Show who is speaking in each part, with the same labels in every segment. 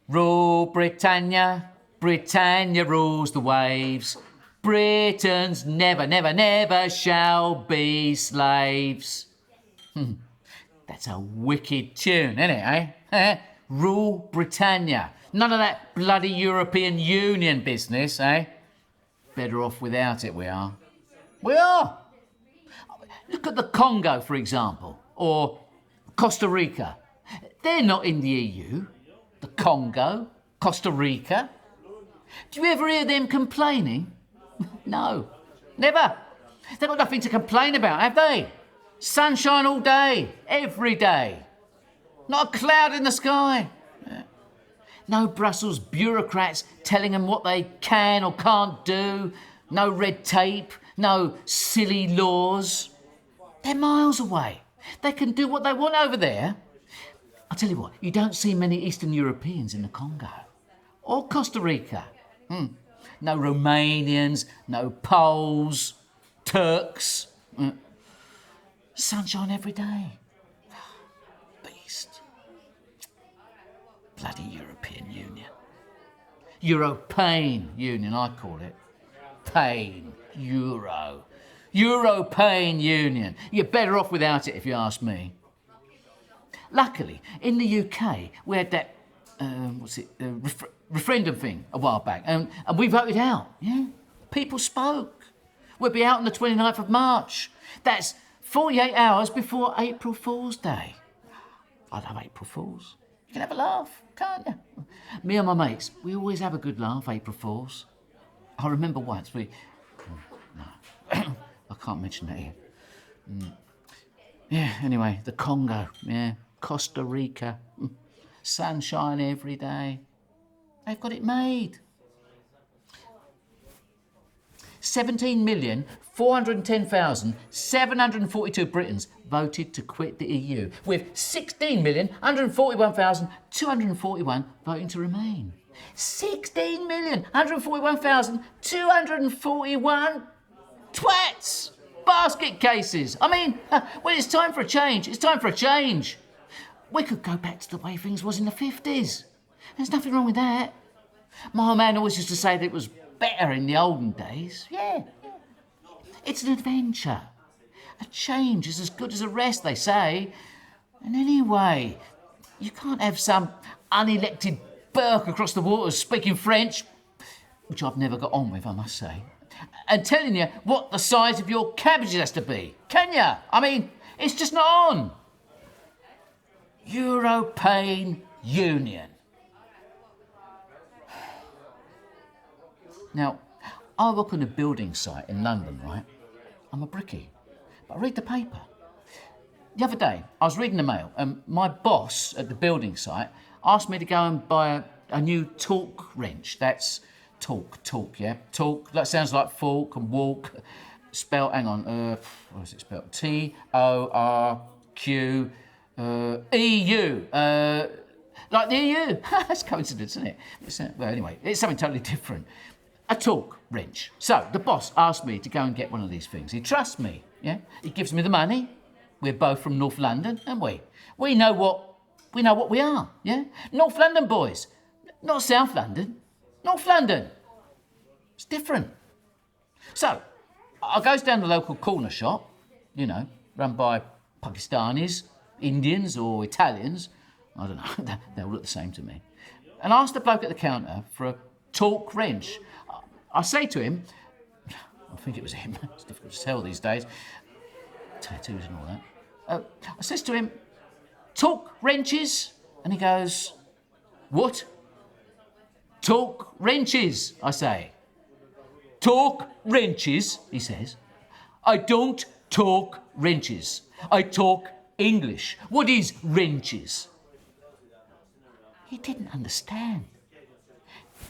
Speaker 1: Rule Britannia, Britannia rules the waves. Britons never, never, never shall be slaves. That's a wicked tune, isn't it, eh? Rule Britannia. None of that bloody European Union business, eh? Better off without it, we are. We are. Look at the Congo, for example, or Costa Rica. They're not in the EU. The Congo, Costa Rica. Do you ever hear them complaining? No, never. They've got nothing to complain about, have they? Sunshine all day, every day. Not a cloud in the sky. No Brussels bureaucrats telling them what they can or can't do. No red tape, no silly laws. They're miles away. They can do what they want over there. I'll tell you what, you don't see many Eastern Europeans in the Congo or Costa Rica. No Romanians, no Poles, Turks. Sunshine every day. Beast. Bloody European Union. European Union, I call it. Pain. Euro. European Union. You're better off without it, if you ask me. Luckily, in the UK, we had that, referendum thing a while back, and we voted out, yeah? People spoke. We'll be out on the 29th of March. That's 48 hours before April Fool's Day. I love April Fools. You can have a laugh, can't you? Me and my mates, we always have a good laugh, April Fools. I remember once no, I can't mention that here. Yeah, anyway, the Congo, yeah, Costa Rica, sunshine every day. They've got it made. 17,410,742 Britons voted to quit the EU, with 16,141,241 voting to remain. 16,141,241 twats! Basket cases. I mean, well, it's time for a change. It's time for a change. We could go back to the way things was in the 50s. There's nothing wrong with that. My man always used to say that it was better in the olden days. Yeah. It's an adventure. A change is as good as a rest, they say. And anyway, you can't have some unelected Burke across the waters speaking French, which I've never got on with, I must say, and telling you what the size of your cabbages has to be. Can you? I mean, it's just not on. European Union. Now, I work on a building site in London, right? I'm a brickie, but I read the paper. The other day, I was reading the Mail, and my boss at the building site asked me to go and buy a new torque wrench. That's torque, yeah? Torque, that sounds like fork and walk. Spelled, hang on, what is it spelled? T-O-R-Q-E-U. Like the EU. That's coincidence, isn't it? Well, anyway, it's something totally different. A torque wrench. So the boss asked me to go and get one of these things. He trusts me, yeah? He gives me the money. We're both from North London, aren't we? We know what we are, yeah? North London boys, not South London. North London. It's different. So I goes down the local corner shop, run by Pakistanis, Indians or Italians. I don't know, they all look the same to me. And I asked the bloke at the counter for a torque wrench. I say to him, I think it was him, it's difficult to tell these days, tattoos and all that. I says to him, torque wrenches? And he goes, what? Torque wrenches, I say. Torque wrenches, he says. I don't talk wrenches. I talk English. What is wrenches? He didn't understand.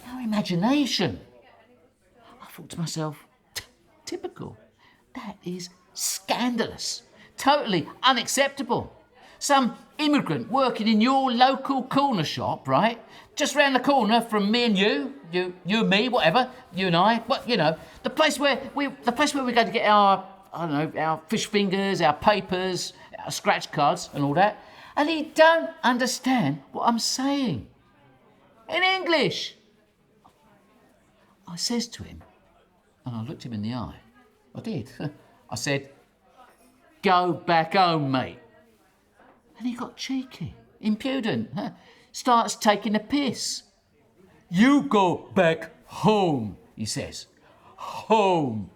Speaker 1: No imagination. I thought to myself, typical. That is scandalous. Totally unacceptable. Some immigrant working in your local corner shop, right? Just round the corner from me and you and me, whatever, you and I, the place where we go to get our fish fingers, our papers, our scratch cards and all that. And he don't understand what I'm saying. in English. I says to him, and I looked him in the eye. I did. I said, go back home, mate. And he got cheeky, impudent, starts taking a piss. You go back home, he says. Home.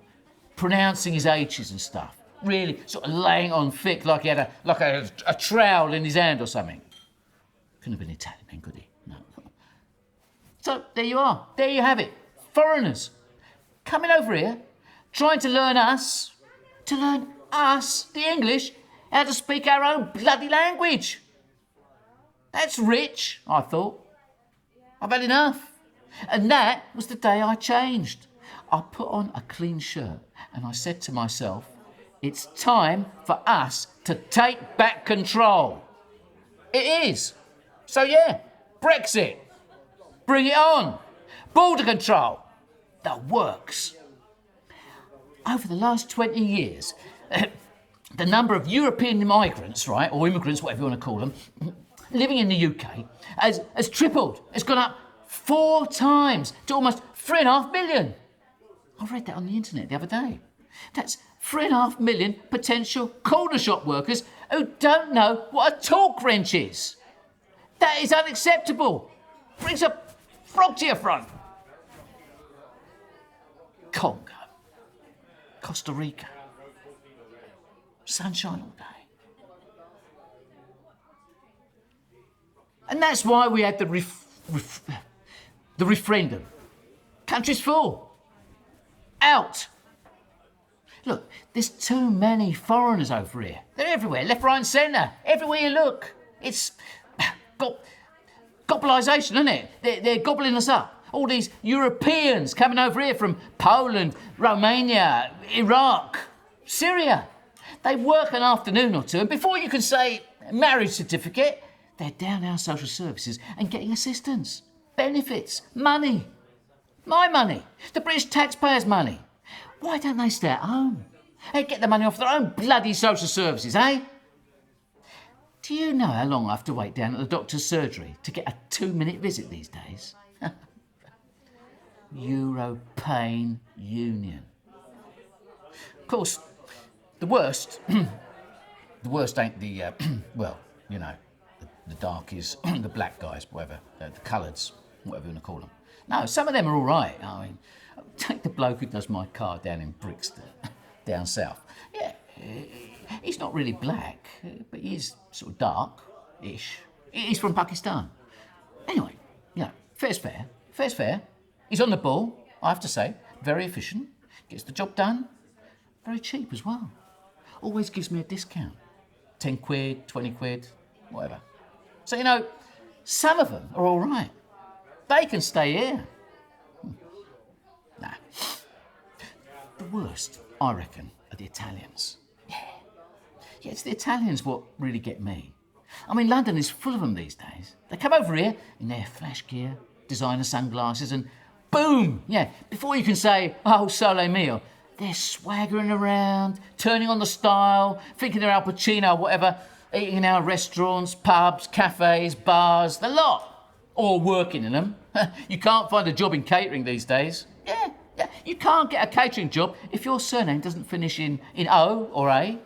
Speaker 1: Pronouncing his H's and stuff. Really sort of laying on thick like he had a trowel in his hand or something. Couldn't have been Italian then, could he? No. So there you are. There you have it. Foreigners coming over here, trying to learn us, the English, how to speak our own bloody language. That's rich, I thought. I've had enough. And that was the day I changed. I put on a clean shirt and I said to myself, it's time for us to take back control. It is. So yeah, Brexit. Bring it on. Border control. The works. Over the last 20 years, the number of European migrants, right, or immigrants, whatever you want to call them, living in the UK has tripled. It's gone up 4 times to almost 3.5 million. I read that on the internet the other day. That's 3.5 million potential corner shop workers who don't know what a torque wrench is. That is unacceptable. Brings a frog to your front. Congo. Costa Rica. Sunshine all day. And that's why we had the referendum. Country's full. Out. Look, there's too many foreigners over here. They're everywhere, left, right and centre. Everywhere you look. It's globalisation, isn't it? They're gobbling us up. All these Europeans coming over here from Poland, Romania, Iraq, Syria. They work an afternoon or two, and before you can say marriage certificate, they're down our social services and getting assistance, benefits, money. My money, the British taxpayers' money. Why don't they stay at home? They get the money off their own bloody social services, eh? Do you know how long I have to wait down at the doctor's surgery to get a 2-minute visit these days? European Union. Of course, the worst ain't the, well, you know, the darkies, the black guys, whatever, the coloureds, whatever you want to call them. No, some of them are all right. I mean, take the bloke who does my car down in Brixton, down south. Yeah, he's not really black, but he is sort of dark-ish. He's from Pakistan. Anyway, you know, fair's fair. Fair's fair. He's on the ball, I have to say. Very efficient. Gets the job done. Very cheap as well. Always gives me a discount. 10 quid, 20 quid, whatever. So, you know, some of them are all right. They can stay here. Nah. The worst, I reckon, are the Italians. Yeah, it's the Italians what really get me. I mean, London is full of them these days. They come over here in their flash gear, designer sunglasses, and boom! Yeah, before you can say, oh, sole mio, they're swaggering around, turning on the style, thinking they're Al Pacino or whatever, eating in our restaurants, pubs, cafes, bars, the lot. Or working in them. You can't find a job in catering these days. Yeah, you can't get a catering job if your surname doesn't finish in O or A.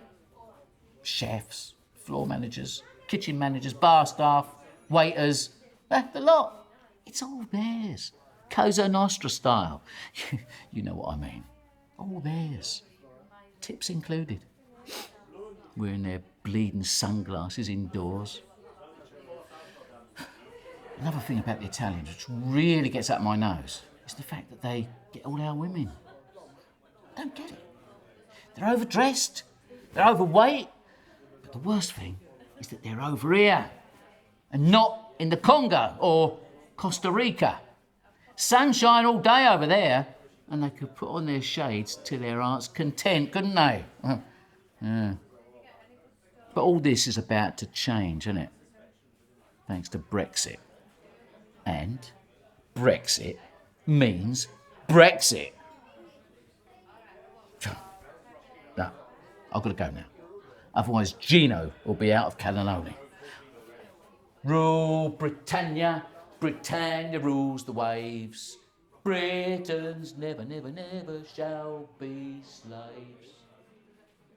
Speaker 1: Chefs, floor managers, kitchen managers, bar staff, waiters, the lot. It's all theirs. Cosa Nostra style. You know what I mean. All theirs. Tips included. Wearing their bleeding sunglasses indoors. Another thing about the Italians which really gets up my nose is the fact that they get all our women. I don't get it. They're overdressed, they're overweight, but the worst thing is that they're over here and not in the Congo or Costa Rica. Sunshine all day over there, and they could put on their shades till their heart's content, couldn't they? Yeah. But all this is about to change, isn't it? Thanks to Brexit. And Brexit means Brexit. No, I've got to go now. Otherwise, Gino will be out of Cannelloni. Rule Britannia, Britannia rules the waves. Britons never, never, never shall be slaves.